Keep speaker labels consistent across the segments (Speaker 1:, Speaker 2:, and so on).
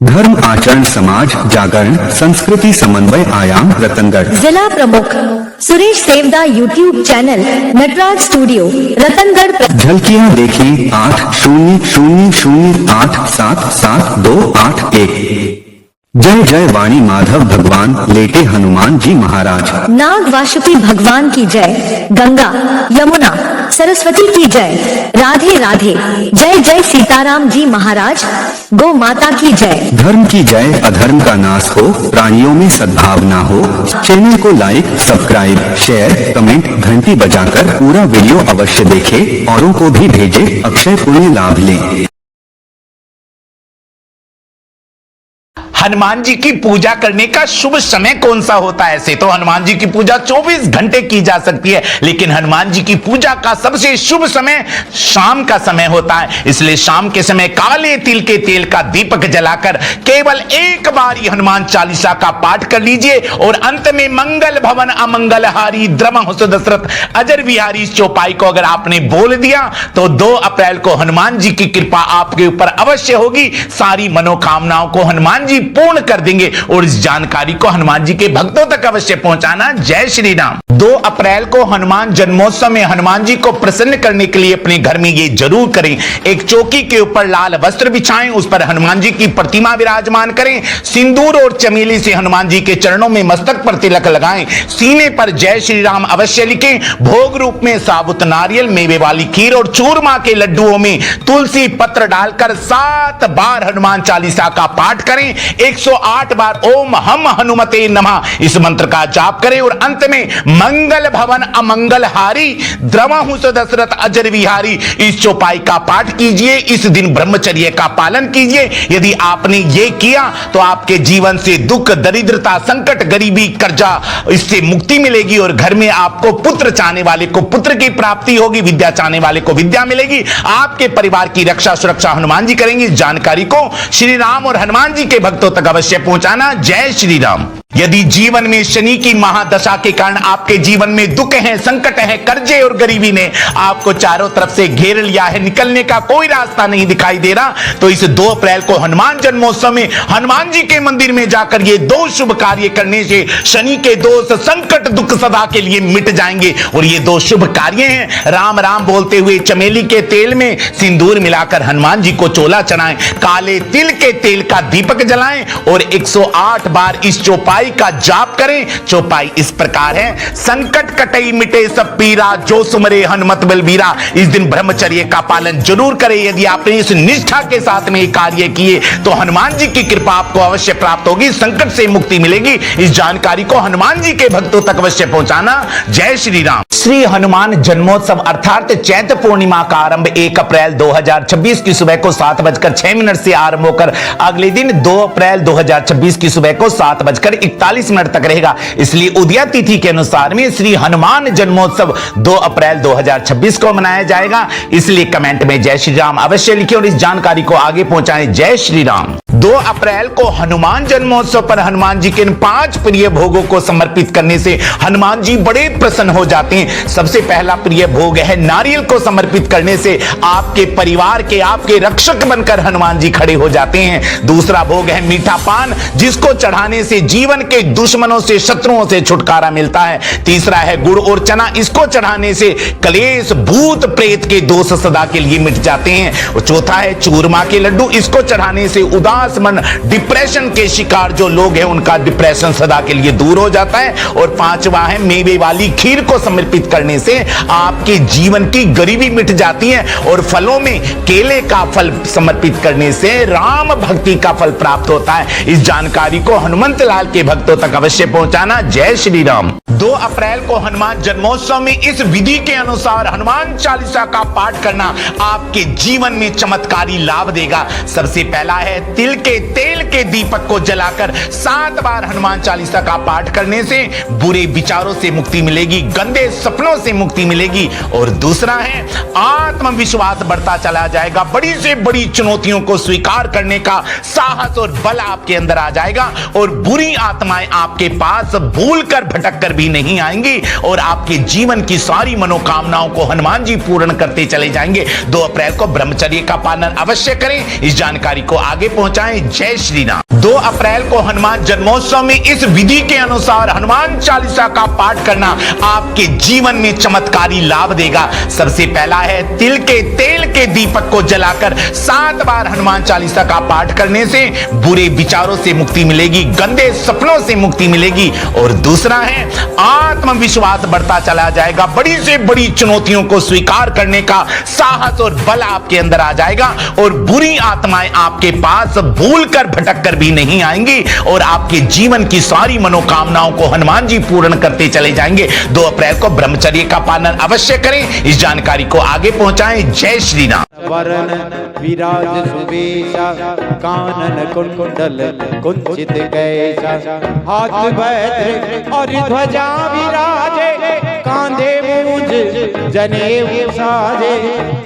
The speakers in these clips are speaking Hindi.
Speaker 1: धर्म आचरण समाज जागरण संस्कृति समन्वय आयाम रतनगढ़।
Speaker 2: जिला प्रमुख Suresh Devda YouTube channel Natraj studio Ratangarh.
Speaker 1: झलकियां देखी 8000877281। जय जय वाणी माधव भगवान लेटे हनुमान जी महाराज।
Speaker 2: नाग वासुकी भगवान की जय। गंगा यमुना सरस्वती की जय। राधे राधे। जय जय सीताराम जी महाराज। गौ माता की जय।
Speaker 1: धर्म की जय अधर्म का नाश हो, प्राणियों में सद्भावना हो। चैनल को लाइक सब्सक्राइब शेयर कमेंट घंटी बजाकर पूरा वीडियो अवश्य देखें, औरों को भी भेजें, अक्षय पुण्य लाभ लें।
Speaker 3: हनुमान जी की पूजा करने का शुभ समय कौन सा होता है? ऐसे तो हनुमान जी की पूजा 24 घंटे की जा सकती है, लेकिन हनुमान जी की पूजा का सबसे शुभ समय शाम का समय होता है। इसलिए शाम के समय काले तिल के तेल का दीपक जलाकर केवल एक बार ही हनुमान चालीसा का पाठ कर लीजिए और अंत में मंगल भवन अमंगल हारी द्रमहु सुदशरथ अजर विहारी इस चौपाई को अगर आपने बोल दिया तो 2 अप्रैल को हनुमान जी की कृपा आपके ऊपर अवश्य होगी। सारी मनोकामनाओं को हनुमान जी पूर्ण कर देंगे और इस जानकारी को हनुमान जी के भक्तों तक अवश्य पहुंचाना। जय श्री राम। 2 अप्रैल को हनुमान जन्मोत्सव में हनुमान जी को प्रसन्न करने के लिए अपने घर में ये जरूर करें, एक चौकी के ऊपर लाल वस्त्र बिछाएं, उस पर हनुमान जी की प्रतिमा विराजमान करें, सिंदूर और चमेली से हनुमान जी के चरणों में मस्तक पर तिलक लगाएं, सीने पर जय श्री राम अवश्य लिखें, भोग रूप में साबुत नारियल मेवे वाली खीर और चूरमा के लड्डुओं में तुलसी पत्र डालकर 7 बार हनुमान चालीसा का पाठ करें, 108 बार ओम हम हनुमते नमः इस मंत्र का जाप करें और अंत में मंगल भवन अमंगल हारी द्रमहु सुदशरथ अजर विहारी इस चौपाई का पाठ कीजिए। इस दिन ब्रह्मचर्य का पालन कीजिए। यदि आपने ये किया तो आपके जीवन से दुख दरिद्रता संकट गरीबी कर्जा इससे मुक्ति मिलेगी और घर में आपको पुत्र चाहने वाले को पुत्र की प्राप्ति होगी, विद्या चाहने वाले को विद्या मिलेगी, आपके परिवार की रक्षा सुरक्षा हनुमान जी करेंगे। इस जानकारी को श्री राम और हनुमान जी के भक्तों तक अवश्य पहुंचाना। जय श्री राम। यदि जीवन में शनि की महादशा के कारण आपके जीवन में दुख है संकट है कर्जे और गरीबी ने आपको चारों तरफ से घेर लिया है, निकलने का कोई रास्ता नहीं दिखाई दे रहा, तो इस 2 अप्रैल को हनुमान जन्मोत्सव में हनुमान जी के मंदिर में जाकर ये 2 शुभ कार्य करने से शनि के दोष संकट दुख सदा के लिए मिट जाएंगे। और ये 2 शुभ कार्य हैं, राम राम बोलते हुए चमेली के तेल में सिंदूर मिलाकर हनुमान जी को चोला चढ़ाएं, काले तिल के तेल का दीपक जलाएं और 108 बार इस चौपाई का जाप करें। चौपाई इस प्रकार है, संकट कटई मिटे सब पीरा जो सुमरे हनुमत बलबीरा। इस दिन ब्रह्मचर्य का पालन जरूर करें। यदि आपने इस निष्ठा के साथ में कार्य किए तो हनुमान जी की कृपा आपको अवश्य प्राप्त होगी, संकट से मुक्ति मिलेगी। इस जानकारी को हनुमान जी के भक्तों तक अवश्य पहुंचाना। जय श्री राम। श्री हनुमान जन्मोत्सव अर्थात चैत्र पूर्णिमा का आरंभ 1 अप्रैल 2026 की सुबह को 7:06 से आरंभ होकर अगले दिन 2 अप्रैल 2026 की सुबह को 7:41 तक रहेगा। इसलिए उदया तिथि के अनुसार में श्री हनुमान जन्मोत्सव 2 अप्रैल 2026 को मनाया जाएगा। इसलिए कमेंट में जय श्री राम अवश्य लिखें और इस जानकारी को आगे पहुंचाएं। जय श्री राम। 2 अप्रैल को हनुमान जन्मोत्सव पर हनुमान जी के इन 5 प्रिय भोगों को समर्पित करने से हनुमान जी बड़े प्रसन्न हो जाते हैं। सबसे पहला प्रिय भोग है नारियल को समर्पित करने से आपके परिवार के आपके रक्षक बनकर हनुमान जी खड़े हो जाते हैं। दूसरा भोग है मीठा पान, जिसको चढ़ाने से जीवन के दुश्मनों से शत्रुओं से छुटकारा मिलता है। तीसरा है गुड़ और चना, इसको चढ़ाने से क्लेश भूत प्रेत के दोष सदा के लिए मिट जाते हैं। और चौथा है चूरमा के लड्डू, इसको चढ़ाने से उदास मन डिप्रेशन के शिकार जो लोग हैं उनका डिप्रेशन सदा के लिए दूर हो जाता है। और 5वां है मेवे वाली खीर को समर्पित करने से आपके जीवन की गरीबी मिट जाती है। और फलों में केले का फल समर्पित करने से राम भक्ति का फल प्राप्त होता है। इस जानकारी को हनुमंत लाल के भक्तों तक अवश्य पहुंचाना। जय श्री राम। 2 अप्रैल को हनुमान जन्मोत्सव में इस विधि के अनुसार हनुमान चालीसा का पाठ करना आपके जीवन में चमत्कारी लाभ देगा। सबसे पहला है तिल के तेल के दीपक को जलाकर 7 बार हनुमान चालीसा का पाठ करने से बुरे विचारों से मुक्ति मिलेगी, गंदे सपनों से मुक्ति मिलेगी। और दूसरा है आत्मविश्वास बढ़ता चला जाएगा, बड़ी से बड़ी चुनौतियों को स्वीकार करने का साहस और बल आपके अंदर आ जाएगा और बुरी आत्माएं आपके पास भूल कर भटक कर भी नहीं आएंगी और आपके जीवन की सारी मनोकामनाओं को हनुमान जी पूर्ण करते चले जाएंगे। 2 अप्रैल को ब्रह्मचर्य का पालन अवश्य करें। इस जानकारी को आगे पहुंचाएं। जय श्री राम। 2 अप्रैल को हनुमान जन्मोत्सव में इस विधि के अनुसार हनुमान चालीसा का पाठ करना आपके जीवन में चमत्कारी लाभ देगा। सबसे पहला है तिल के तेल के दीपक को जलाकर 7 बार हनुमान चालीसा का पाठ करने से बुरे विचारों से मुक्ति मिलेगी, गंदे सपनों से मुक्ति मिलेगी। और दूसरा है आत्मविश्वास बढ़ता चला जाएगा, बड़ी से बड़ी चुनौतियों को स्वीकार करने का साहस और बल आपके अंदर आ जाएगा और बुरी आत्माएं आपके पास भूल कर भटक कर भी नहीं आएंगी और आपके जीवन की सारी मनोकामनाओं को हनुमान जी पूर्ण करते चले जाएंगे। 2 अप्रैल को ब्रह्मचर्य का पालन अवश्य करें। इस जानकारी को आगे पहुंचाएं। जय श्री राम।
Speaker 4: वरण विराज सुबेशा कानन कुंडल कुंचित कैसा हाथ वज्र और ध्वजा विराजे कांधे मूंज जनेऊ साजे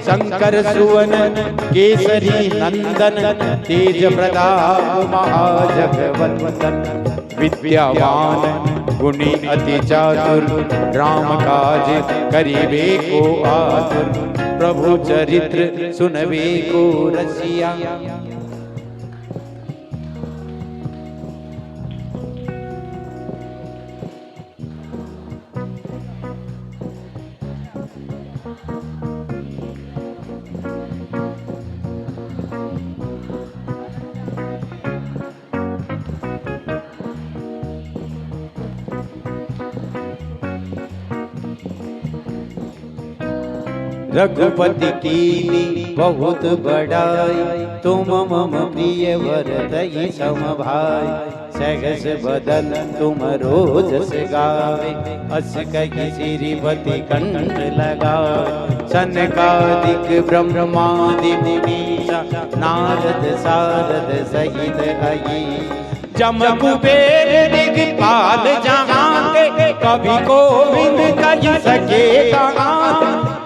Speaker 4: शंकर सुवन केसरी नंदन तेज प्रताप महाजगवंदन विद्यावान गुणी अति चातुर राम काज करिबे को आतुर प्रभु चरित्र सुनबे को रसिया। रघुपति कीनी बहुत बड़ाई तुम मम प्रिय वरदई सम भाई सहस बदन तुम रोज से गावे अस कही श्रीपति कंठ लगावे सनकादिक ब्रह्मादि मुनीसा नारद सारद सहित आई जम कुबेर दिगपाल जहाँ के कभी गोविंद कही सके कहाँ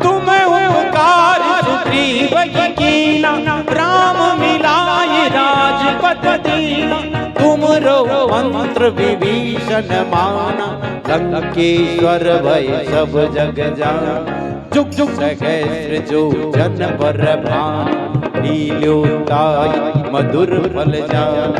Speaker 4: तुम उपकार सुग्रीव कीना राम मिलाए राजपद दीना तुम रो मंत्र विभीषण माना लंकेश्वर भय सब जग जाना जुग जुग सहस्र जो जन पर भान लील्योताई मधुर फल जान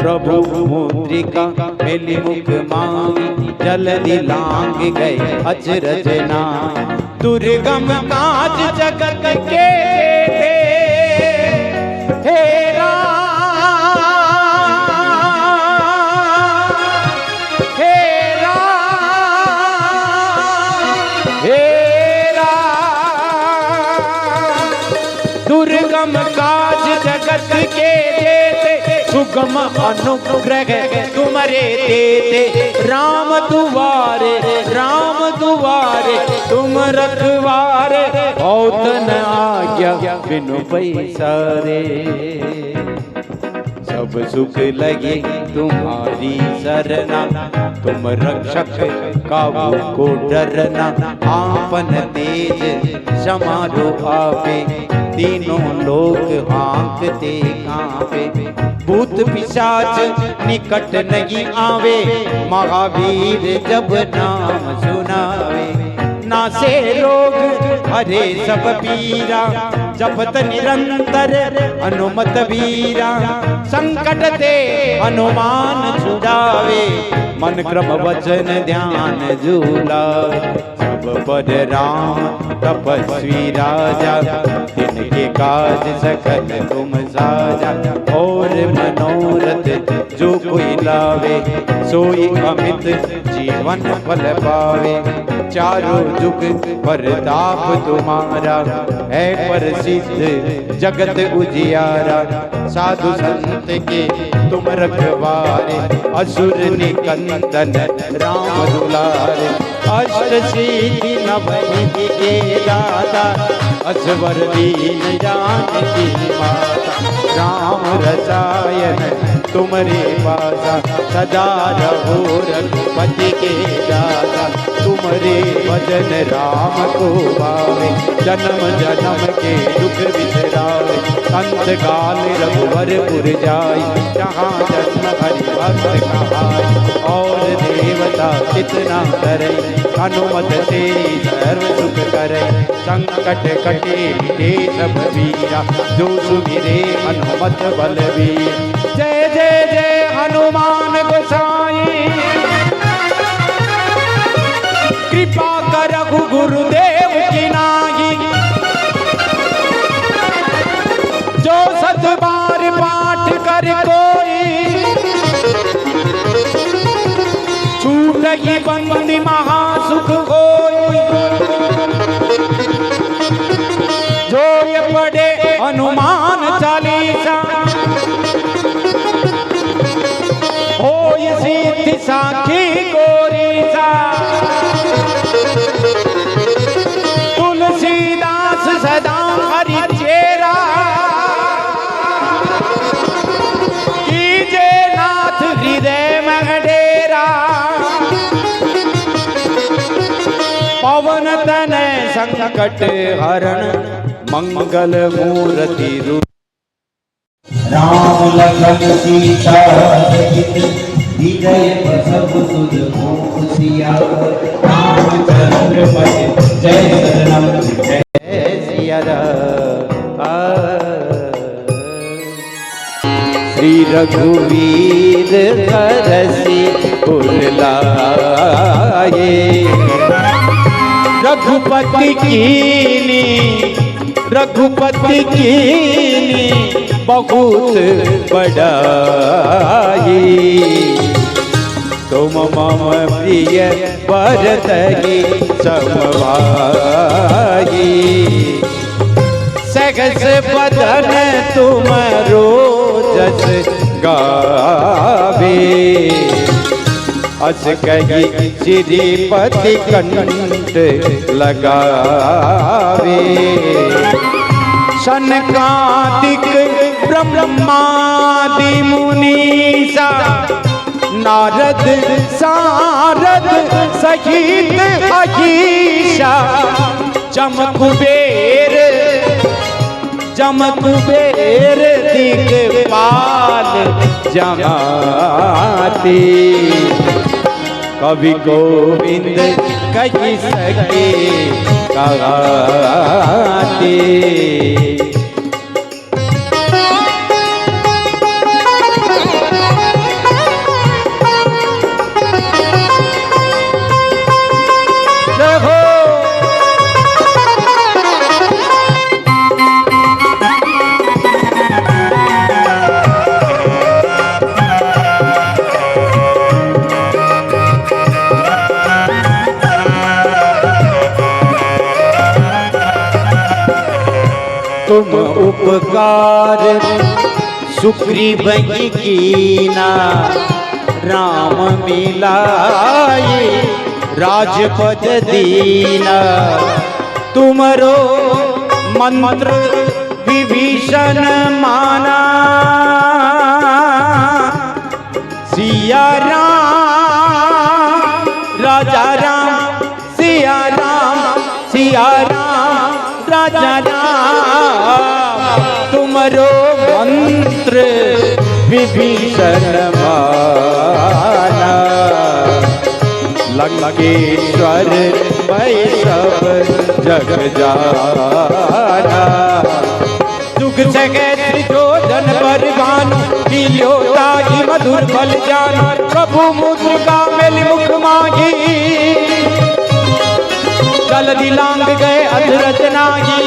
Speaker 4: प्रभु मुद्रिका मेली मुख मांगी जल्दी लांग गए अचरज नाई दुर्गम काज जगत के हे राम हे राम हे राम दुर्गम काज जगत के सुगम अनुग्रह तुम्हारे देते राम दुआरे तुम रखवारे बहुत न आज्ञा बिनु पैसारे सब सुख लगे तुम्हारी सरना तुम रक्षक काबू को डरना आपन तेज समारो आपे तीनों लोग हाँकते कांपे भूत पिशाच निकट नहीं आवे महावीर जब नाम सुनावे नासे रोग हरे सब पीरा जपत निरंतर अनुमत वीरा संकट ते हनुमान छुड़ावे मन क्रम वचन ध्यान झूलावे सब पर राम तपस्वी राजा तिनके काज सकल तुम साजा और मनोरथ जो कोई लावे सोई अमित जीवन फल पावे चारों जुग प्रताप तुम्हारा है प्रसिद्ध जगत उजियारा साधु संत के तुम रखवारे असुर निकंदन राम दुलारे अष्ट सिद्धि नवनिधि के दाता असवर दीन जानकी माता राम रसायन तुम्हारे पासा सदा रहो रघुपति के दाता तुम्हारे भजन राम को पावे जन्म जन्म के दुख बिसरावे अंत काल रघुवरपुर जाई जहाँ जन्म हरि भक्त कहाई और देवता चित न धरै, हनुमत से सर्व सुख करै। संकट कटे मिटे सब पीरा, जो सुमिरे हनुमत बलबीर। जय जय जय हनुमान गोसाई, कृपा करहु गुरुदेव की नाई। जो सत बार पाठ कर कोई, छूटहि बंदी महासुख होई। जो ये पढ़े हनुमान चालीसा, होय सिद्धि साखी गोरीसा। तुलसीदास सदा हरि चेरा, कीजे नाथ हृदय में डेरा। पवन तनय संकट हरण, मंगल मूर्ति रूप।
Speaker 5: राम लखन सीता सहित, विजय सब सुध सियावर। रामचंद्र पति जय शरणम जय
Speaker 4: सिया श्री रघुवीर हरषि पुर लाए। रघुपति कीनी, रघुपति कीनी बहुत बड़ाई। तुम मम प्रिय भरतहि समभाई। सहस बदन तुम रोजस गावे, अस कही श्रीपति कंठ लगावे। सनकादिक ब्रह्मादि मुनीसा, नारद सारद सहित अहीशा। चमकुबेर चमकुबेर दिखपाल जमाते। कवि गोविंद कही सके गाते। तुम उपकार सुग्रीव ही कीना, राम मिलाए राजपद दीना। तुमरो मंत्र विभीषण माना, सिया राम राजा राम, सिया राम सिया राम राजा राम। तुमरो मंत्र विभीषण माना, लंकेश्वर भय सब जग जाना। दुख सगैत जोधन पर भानु, लील्यो ताहि मधुर फल जानु। प्रभु मुद्रिका मेलि मुख माही, जल्दी लांग गए अधरथ नाही।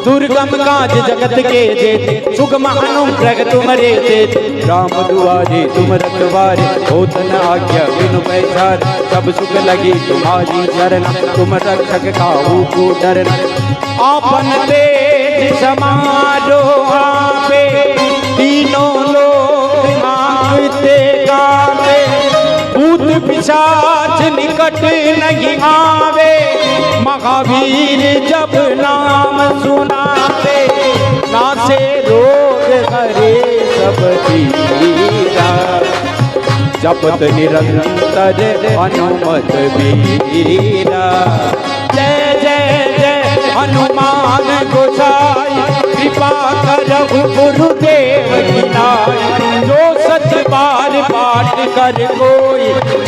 Speaker 4: दुर्गम काज जगत के जेते, सुगम अनुग्रह तुमरे तेते। राम दुआरे तुम रखवारे, होत न आज्ञा बिनु पैसार। सब सुख लगी तुम्हारी शरण, तुम रक्षक काहू को डरना। आपन तेज समारो आपे, तीनों लोक आंखते कांपे। भूत पिशाच निकट नहीं आवे, महावीर जब नाम सुनावे। नासे रोग हरे सब पीरा, जपत निरंतर हनुमत वीरा। जय जय जय हनुमान गोसाई, कृपा करहु गुरुदेव की नाई। जो सच बार पाठ कर कोई,